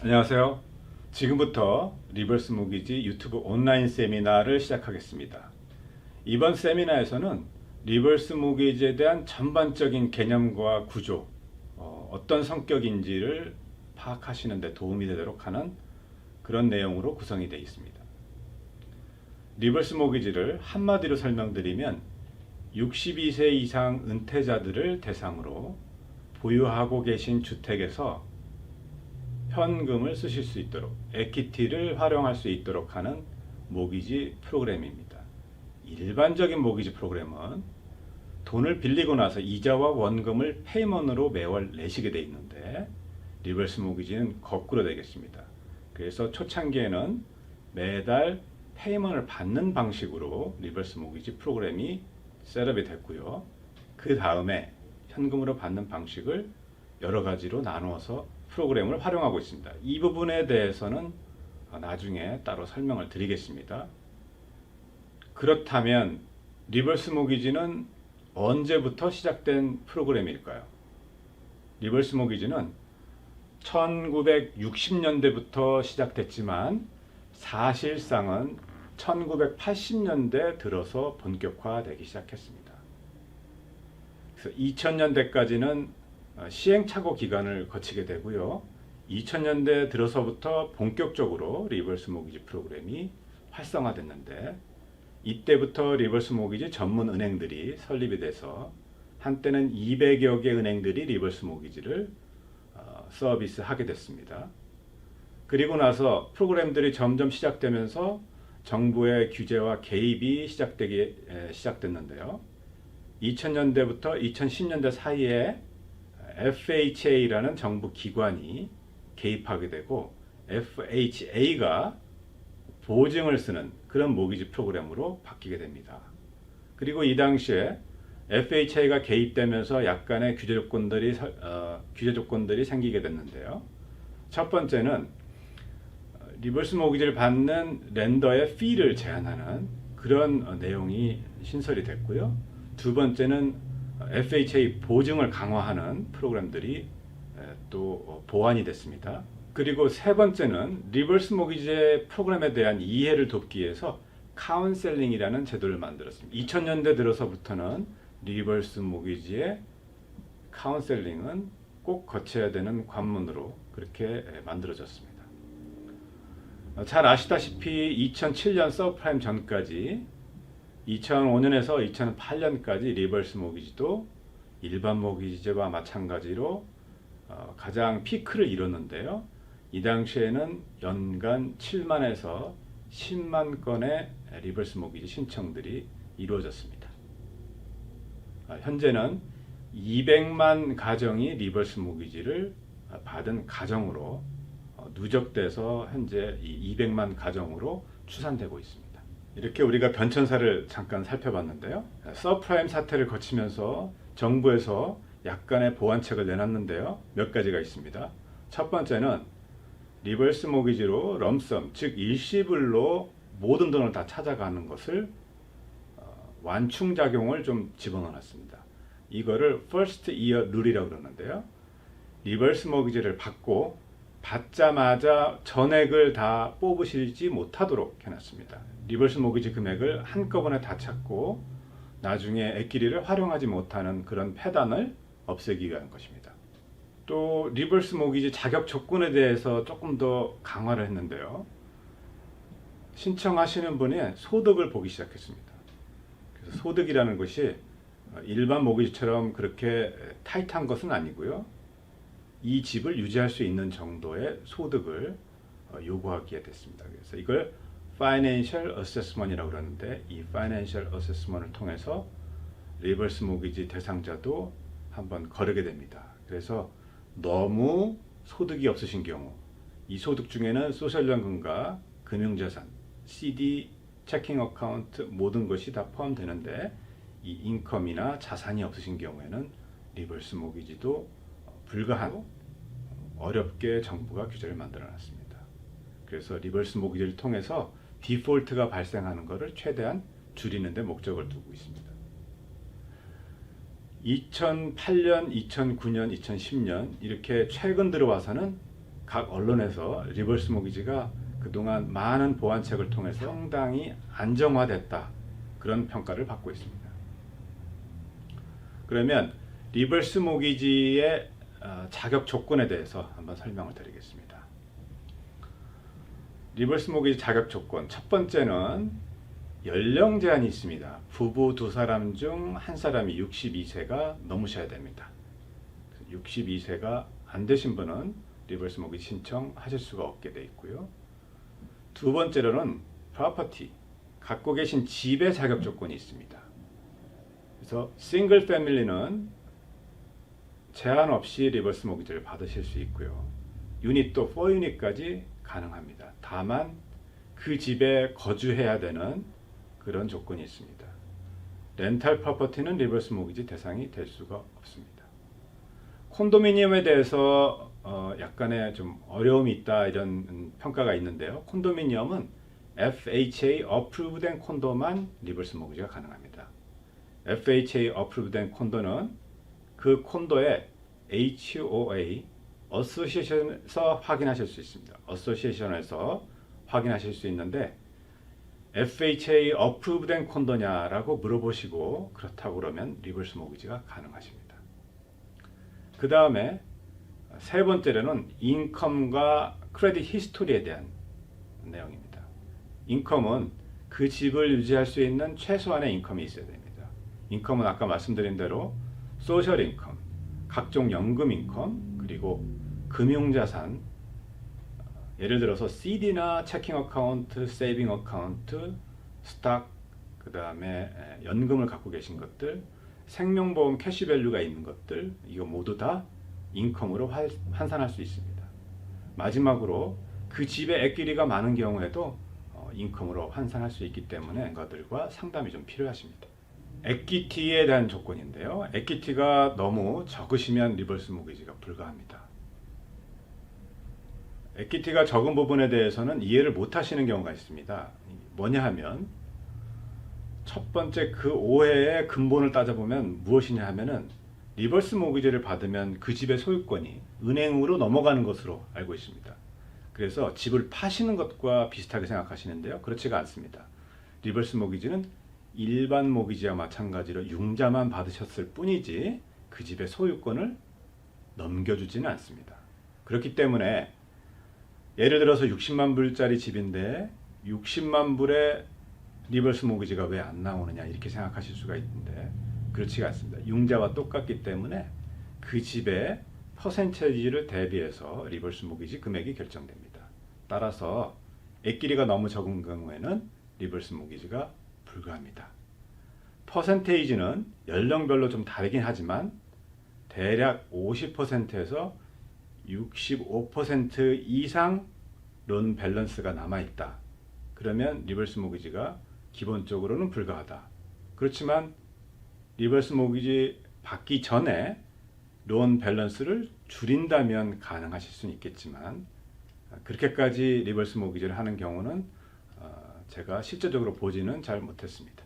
안녕하세요. 지금부터 리버스 모기지 유튜브 온라인 세미나를 시작하겠습니다. 이번 세미나에서는 리버스 모기지에 대한 전반적인 개념과 구조, 어떤 성격인지를 파악하시는 데 도움이 되도록 하는 그런 내용으로 구성이 되어 있습니다. 리버스 모기지를 한마디로 설명드리면 62세 이상 은퇴자들을 대상으로 보유하고 계신 주택에서 현금을 쓰실 수 있도록, 에퀴티를 활용할 수 있도록 하는 모기지 프로그램입니다. 일반적인 모기지 프로그램은 돈을 빌리고 나서 이자와 원금을 페이먼으로 매월 내시게 되어 있는데, 리버스 모기지는 거꾸로 되겠습니다. 그래서 초창기에는 매달 페이먼을 받는 방식으로 리버스 모기지 프로그램이 셋업이 됐고요. 그 다음에 현금으로 받는 방식을 여러 가지로 나누어서 프로그램을 활용하고 있습니다. 이 부분에 대해서는 나중에 따로 설명을 드리겠습니다. 그렇다면 리버스 모기지는 언제부터 시작된 프로그램일까요? 리버스 모기지는 1960년대부터 시작됐지만 사실상은 1980년대 들어서 본격화되기 시작했습니다. 그래서 2000년대까지는 시행착오 기간을 거치게 되고요. 2000년대 들어서부터 본격적으로 리버스 모기지 프로그램이 활성화됐는데, 이때부터 리버스 모기지 전문 은행들이 설립이 돼서 한때는 200여 개 은행들이 리버스 모기지를 서비스하게 됐습니다. 그리고 나서 프로그램들이 점점 시작되면서 정부의 규제와 개입이 시작됐는데요. 2000년대부터 2010년대 사이에 FHA라는 정부 기관이 개입하게 되고, FHA가 보증을 쓰는 그런 모기지 프로그램으로 바뀌게 됩니다. 그리고 이 당시에 FHA가 개입되면서 약간의 규제 조건들이 생기게 됐는데요. 첫 번째는 리버스 모기지를 받는 렌더의 피를 제한하는 그런 내용이 신설이 됐고요. 두 번째는 FHA 보증을 강화하는 프로그램들이 또 보완이 됐습니다. 그리고 세 번째는 리버스 모기지 프로그램에 대한 이해를 돕기 위해서 카운셀링이라는 제도를 만들었습니다. 2000년대 들어서부터는 리버스 모기지의 카운셀링은 꼭 거쳐야 되는 관문으로 그렇게 만들어졌습니다. 잘 아시다시피 2007년 서브프라임 전까지 2005년에서 2008년까지 리버스 모기지도 일반 모기지와 마찬가지로 가장 피크를 이뤘는데요. 이 당시에는 연간 7만에서 10만 건의 리버스 모기지 신청들이 이루어졌습니다. 현재는 200만 가정이 리버스 모기지를 받은 가정으로 누적돼서 현재 이 200만 가정으로 추산되고 있습니다. 이렇게 우리가 변천사를 잠깐 살펴봤는데요. 서프라임 사태를 거치면서 정부에서 약간의 보완책을 내놨는데요. 몇 가지가 있습니다. 첫 번째는 리버스 모기지로 럼섬, 즉 일시불로 모든 돈을 다 찾아가는 것을 완충작용을 좀 집어넣었습니다. 이거를 First Year Rule이라고 그러는데요. 리버스 모기지를 받자마자 전액을 다 뽑으시지 못하도록 해놨습니다. 리버스 모기지 금액을 한꺼번에 다 찾고 나중에 액기리를 활용하지 못하는 그런 폐단을 없애기 위한 것입니다. 또 리버스 모기지 자격 조건에 대해서 조금 더 강화를 했는데요. 신청하시는 분의 소득을 보기 시작했습니다. 그래서 소득이라는 것이 일반 모기지처럼 그렇게 타이트한 것은 아니고요. 이 집을 유지할 수 있는 정도의 소득을 요구하게 됐습니다. 그래서 이걸 Financial Assessment이라고 그러는데, 이 Financial Assessment을 통해서 리버스 모기지 대상자도 한번 거르게 됩니다. 그래서 너무 소득이 없으신 경우, 이 소득 중에는 소셜연금과 금융자산, CD, 체킹 어카운트 모든 것이 다 포함되는데, 이 인컴이나 자산이 없으신 경우에는 리버스 모기지도 불가한, 어렵게 정부가 규제를 만들어 놨습니다. 그래서 리버스 모기지를 통해서 디폴트가 발생하는 것을 최대한 줄이는 데 목적을 두고 있습니다. 2008년, 2009년, 2010년 이렇게 최근 들어와서는 각 언론에서 리버스 모기지가 그동안 많은 보완책을 통해서 상당히 안정화됐다, 그런 평가를 받고 있습니다. 그러면 리버스 모기지의 자격 조건에 대해서 한번 설명을 드리겠습니다. 리버스 모기지 자격 조건, 첫 번째는 연령 제한이 있습니다. 부부 두 사람 중 한 사람이 62세가 넘으셔야 됩니다. 62세가 안 되신 분은 리버스 모기지 신청하실 수가 없게 되어 있고요. 두 번째로는 프로퍼티, 갖고 계신 집의 자격 조건이 있습니다. 그래서 싱글 패밀리는 제한 없이 리버스 모기지를 받으실 수 있고요. 유닛도 4유닛까지 가능합니다. 다만 그 집에 거주해야 되는 그런 조건이 있습니다. 렌탈 프로퍼티는 리버스 모기지 대상이 될 수가 없습니다. 콘도미니엄에 대해서 약간의 좀 어려움이 있다, 이런 평가가 있는데요. 콘도미니엄은 FHA 어프로브된 콘도만 리버스 모기지가 가능합니다. FHA 어프로브된 콘도는 그 콘도의 HOA 어소시에이션에서 확인하실 수 있습니다. 어소시에이션에서 확인하실 수 있는데, FHA 어프로브된 콘도냐라고 물어보시고 그렇다고 그러면 리버스 모기지가 가능하십니다. 그 다음에 세 번째로는 인컴과 크레딧 히스토리에 대한 내용입니다. 인컴은 그 집을 유지할 수 있는 최소한의 인컴이 있어야 됩니다. 인컴은 아까 말씀드린 대로 소셜 인컴, 각종 연금 인컴, 그리고 금융자산, 예를 들어서 CD나 체킹 어카운트, 세이빙 어카운트, 스탁, 그 다음에 연금을 갖고 계신 것들, 생명보험 캐시밸류가 있는 것들, 이거 모두 다 인컴으로 환산할 수 있습니다. 마지막으로 그 집에 액기리가 많은 경우에도 인컴으로 환산할 수 있기 때문에 그것들과 상담이 좀 필요하십니다. 에퀴티에 대한 조건인데요. 에퀴티가 너무 적으시면 리버스 모기지가 불가합니다. 에퀴티가 적은 부분에 대해서는 이해를 못 하시는 경우가 있습니다. 뭐냐 하면, 첫 번째 그 오해의 근본을 따져보면 무엇이냐 하면은, 리버스 모기지를 받으면 그 집의 소유권이 은행으로 넘어가는 것으로 알고 있습니다. 그래서 집을 파시는 것과 비슷하게 생각하시는데요. 그렇지가 않습니다. 리버스 모기지는 일반 모기지와 마찬가지로 융자만 받으셨을 뿐이지 그 집의 소유권을 넘겨주지는 않습니다. 그렇기 때문에 예를 들어서 60만 불짜리 집인데 60만 불의 리버스 모기지가 왜 안 나오느냐, 이렇게 생각하실 수가 있는데 그렇지가 않습니다. 융자와 똑같기 때문에 그 집의 퍼센테이지를 대비해서 리버스 모기지 금액이 결정됩니다. 따라서 액기리가 너무 적은 경우에는 리버스 모기지가 불가합니다. 퍼센테이지는 연령별로 좀 다르긴 하지만 대략 50%에서 65% 이상 론 밸런스가 남아있다. 그러면 리버스 모기지가 기본적으로는 불가하다. 그렇지만 리버스 모기지 받기 전에 론 밸런스를 줄인다면 가능하실 수는 있겠지만, 그렇게까지 리버스 모기지를 하는 경우는 제가 실제적으로 보지는 잘 못했습니다.